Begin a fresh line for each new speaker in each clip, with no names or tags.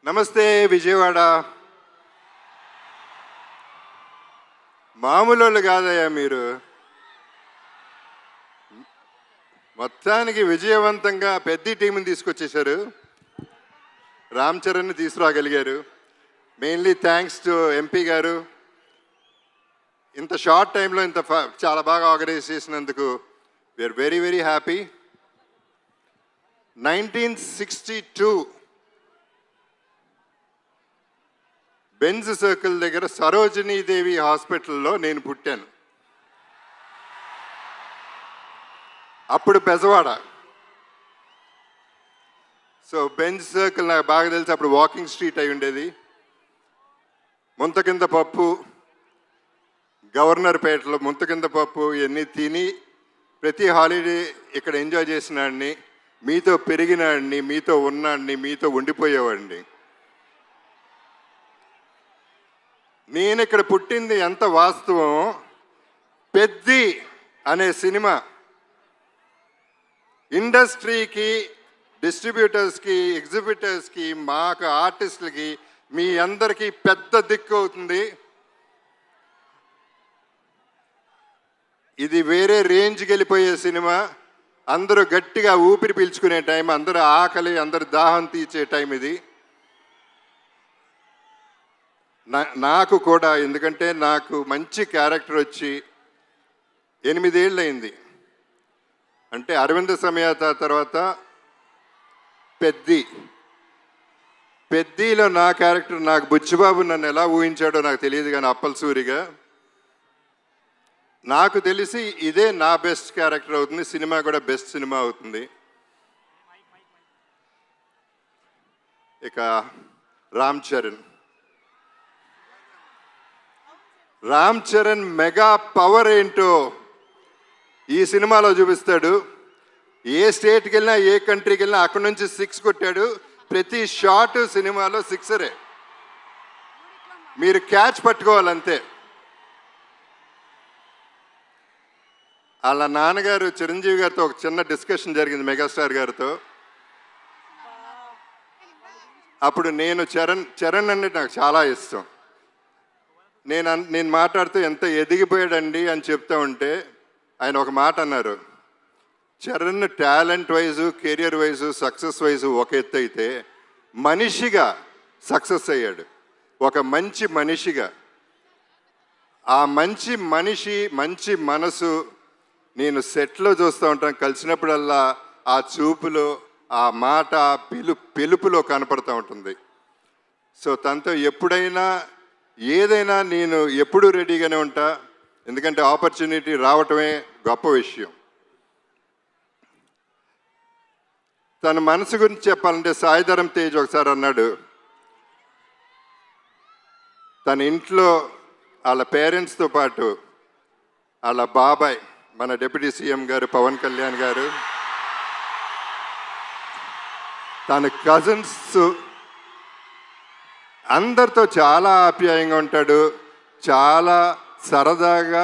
నమస్తే విజయవాడ. మామూలు కాదయ్యా మీరు. మొత్తానికి విజయవంతంగా పెద్ద టీంని తీసుకొచ్చేశారు. రామ్ చరణ్ని తీసుకురాగలిగారు. మెయిన్లీ థ్యాంక్స్ టు ఎంపీ గారు. ఇంత షార్ట్ టైంలో చాలా బాగా ఆర్గనైజ్ చేసినందుకు we're very very happy. 1962 Benz circle దగ్గర సరోజినీదేవి హాస్పిటల్లో నేను పుట్టాను. అప్పుడు బెజవాడ. సో బెంజ్ సర్కిల్ నాకు బాగా తెలిసి అప్పుడు వాకింగ్ స్ట్రీట్ అయి ఉండేది. ముంతకింద పప్పు, గవర్నర్ పేటలో ముంతకింద పప్పు ఇవన్నీ తిని ప్రతి హాలిడే ఇక్కడ ఎంజాయ్ చేసినాడిని, మీతో పెరిగినాడిని, మీతో ఉన్నాడిని, మీతో ఉండిపోయేవాడిని. నేను ఇక్కడ పుట్టింది ఎంత వాస్తవం. పెద్ది అనే సినిమా ఇండస్ట్రీకి, డిస్ట్రిబ్యూటర్స్కి, ఎగ్జిబిటర్స్కి, మాకు ఆర్టిస్టులకి, మీ అందరికీ పెద్ద దిక్కు అవుతుంది. ఇది వేరే రేంజ్కి వెళ్ళిపోయే సినిమా. అందరూ గట్టిగా ఊపిరి పీల్చుకునే టైం, అందరూ ఆకలి, అందరు దాహం తీర్చే టైం ఇది. నాకు కూడా, ఎందుకంటే నాకు మంచి క్యారెక్టర్ వచ్చి 8 ఏళ్ళు అయింది. అంటే అరవింద సమేత తర్వాత పెద్దిలో నా క్యారెక్టర్, నాకు బుచ్చిబాబు నన్ను ఎలా ఊహించాడో నాకు తెలియదు, కానీ అప్పలసూరిగా నాకు తెలిసి ఇదే నా బెస్ట్ క్యారెక్టర్ అవుతుంది. సినిమా కూడా బెస్ట్ సినిమా అవుతుంది. ఇక రామ్ చరణ్ మెగా పవర్ ఏంటో ఈ సినిమాలో చూపిస్తాడు. ఏ స్టేట్కి వెళ్ళినా, ఏ కంట్రీకి వెళ్ళినా అక్కడి నుంచి 6 కొట్టాడు. ప్రతి షాట్ సినిమాలో 6రే. మీరు క్యాచ్ పట్టుకోవాలంతే. వాళ్ళ నాన్నగారు చిరంజీవి గారితో ఒక చిన్న డిస్కషన్ జరిగింది, మెగాస్టార్ గారితో. అప్పుడు నేను చరణ్ అంటే నాకు చాలా ఇష్టం. నేను మాట్లాడుతూ ఎంత ఎదిగిపోయాడండి అని చెప్తా ఉంటే ఆయన ఒక మాట అన్నారు. Charan talent wise, career wise, success wise ఒక ఎత్తు అయితే, మనిషిగా సక్సెస్ అయ్యాడు. ఒక మంచి మనిషిగా. ఆ మంచి మనిషి, మంచి మనసు నేను సెట్లో చూస్తూ ఉంటాను. కలిసినప్పుడల్లా ఆ చూపులో, ఆ మాట, ఆ పిలుపులో కనపడుతూ ఉంటుంది. సో తనతో ఎప్పుడైనా ఏదైనా నేను ఎప్పుడూ రెడీగానే ఉంటా. ఎందుకంటే ఆపర్చునిటీ రావటమే గొప్ప విషయం. తన మనసు గురించి చెప్పాలంటే సాయిధరం తేజ్ ఒకసారి అన్నాడు, తన ఇంట్లో వాళ్ళ పేరెంట్స్తో పాటు వాళ్ళ బాబాయ్, మన డిప్యూటీ సీఎం గారు పవన్ కళ్యాణ్ గారు, తన కజిన్స్ అందరితో చాలా ఆప్యాయంగా ఉంటాడు. చాలా సరదాగా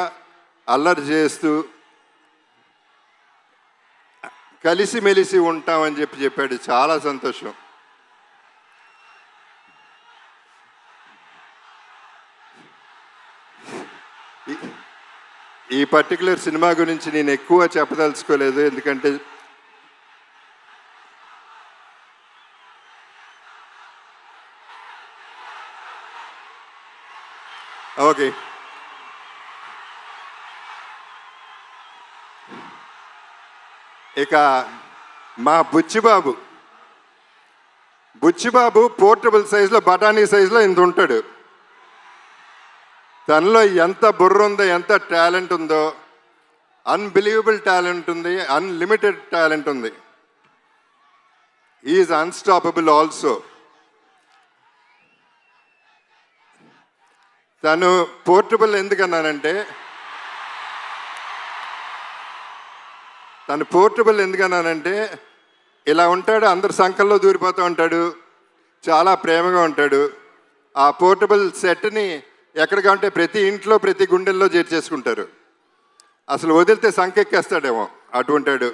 అల్లరి చేస్తూ కలిసిమెలిసి ఉంటామని చెప్పాడు. చాలా సంతోషం. ఈ పర్టికులర్ సినిమా గురించి నేను ఎక్కువ చెప్పదలుచుకోలేదు, ఎందుకంటే ఓకే. ఇక మా బుచ్చిబాబు పోర్టబుల్ సైజులో, బఠానీ సైజులో ఇంత ఉంటాడు. తనలో ఎంత బుర్ర ఉందో, ఎంత టాలెంట్ ఉందో, అన్బిలీవబుల్ టాలెంట్ ఉంది, అన్లిమిటెడ్ టాలెంట్ ఉంది. Is unstoppable also. తను పోర్టబుల్ ఎందుకన్నానంటే ఇలా ఉంటాడు, అందరు సంకల్లో దూరిపోతూ ఉంటాడు, చాలా ప్రేమగా ఉంటాడు. ఆ పోర్టబుల్ సెట్ని ఎక్కడికంటే ప్రతి ఇంట్లో, ప్రతి గుండెల్లో చేర్చేసుకుంటారు. అసలు వదిలితే సంకెక్కేస్తాడేమో అటువంటాడు.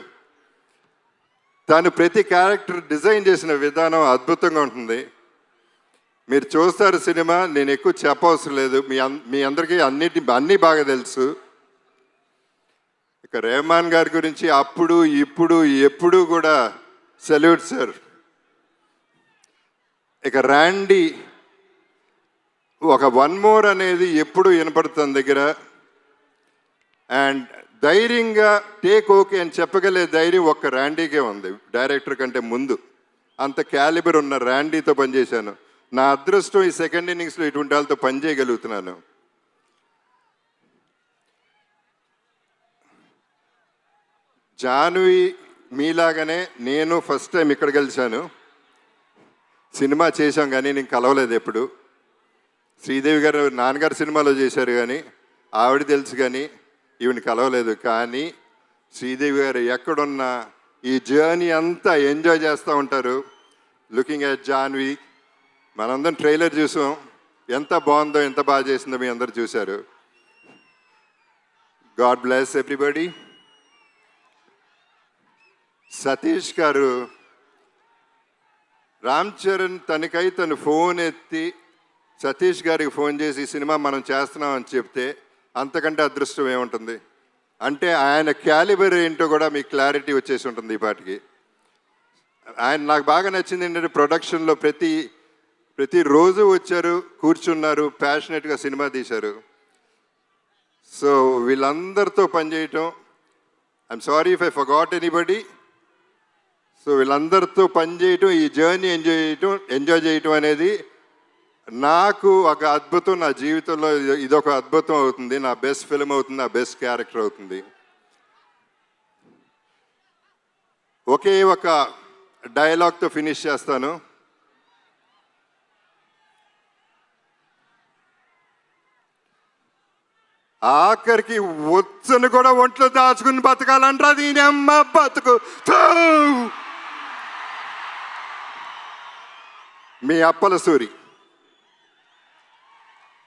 తను ప్రతి క్యారెక్టర్ డిజైన్ చేసిన విధానం అద్భుతంగా ఉంటుంది. మీరు చూస్తారు సినిమా, నేను ఎక్కువ చెప్పవసరం లేదు, మీ అందరికీ అన్నీ బాగా తెలుసు. ఇక రెహమాన్ గారి గురించి అప్పుడు ఇప్పుడు ఎప్పుడు కూడా సెల్యూట్ సార్. ఇక ర్యాండీ ఒక వన్ మోర్ అనేది ఎప్పుడు వినపడుతుంది దగ్గర. అండ్ ధైర్యంగా టేక్ ఓకే అని చెప్పగలే ధైర్యం ఒక్క ర్యాండీకే ఉంది డైరెక్టర్ కంటే ముందు. అంత క్యాలిబర్ ఉన్న ర్యాండీతో పనిచేశాను. నా అదృష్టం ఈ సెకండ్ ఇన్నింగ్స్లో ఇటువంటి వాళ్ళతో పనిచేయగలుగుతున్నాను. జాన్వి మీలాగానే నేను ఫస్ట్ టైం ఇక్కడ కలిశాను. సినిమా చేశాం కానీ నేను కలవలేదు ఎప్పుడు. శ్రీదేవి గారు నాన్నగారు సినిమాలో చేశారు కానీ ఆవిడ తెలుసు కానీ ఈవిని కలవలేదు. కానీ శ్రీదేవి గారు ఎక్కడున్నా ఈ జర్నీ అంతా ఎంజాయ్ చేస్తూ ఉంటారు. లుకింగ్ ఎట్ జాన్వి, మనందరం ట్రైలర్ చూసాం, ఎంత బాగుందో ఎంత బాగా చేసిందో మీ అందరు చూశారు. God bless everybody. సతీష్ గారు, రామ్ చరణ్ తను ఫోన్ ఎత్తి సతీష్ గారికి ఫోన్ చేసి ఈ సినిమా మనం చేస్తున్నాం అని చెప్తే అంతకంటే అదృష్టం ఏముంటుంది. అంటే ఆయన క్యాలిబర్ ఏంటో కూడా మీకు క్లారిటీ వచ్చేసి ఉంటుంది ఈ పాటికి. ఆయన నాకు బాగా నచ్చింది ఏంటంటే ప్రొడక్షన్లో ప్రతిరోజు వచ్చారు, కూర్చున్నారు, ప్యాషనెట్గా సినిమా తీశారు. సో వీళ్ళందరితో పనిచేయటం, I'm sorry if I forgot anybody. So వీళ్ళందరితో పనిచేయటం, ఈ జర్నీ ఎంజాయ్ చేయటం అనేది నాకు ఒక అద్భుతం. నా జీవితంలో ఇదొక అద్భుతం అవుతుంది. నా బెస్ట్ ఫిల్మ్ అవుతుంది, నా బెస్ట్ క్యారెక్టర్ అవుతుంది. ఒకే ఒక డైలాగ్తో ఫినిష్ చేస్తాను. ఆఖరికి వచ్చను కూడా ఒంట్లో దాచుకుని బతకాలంటారా దీని అమ్మ బతుకు. మీ అప్పల సూరి.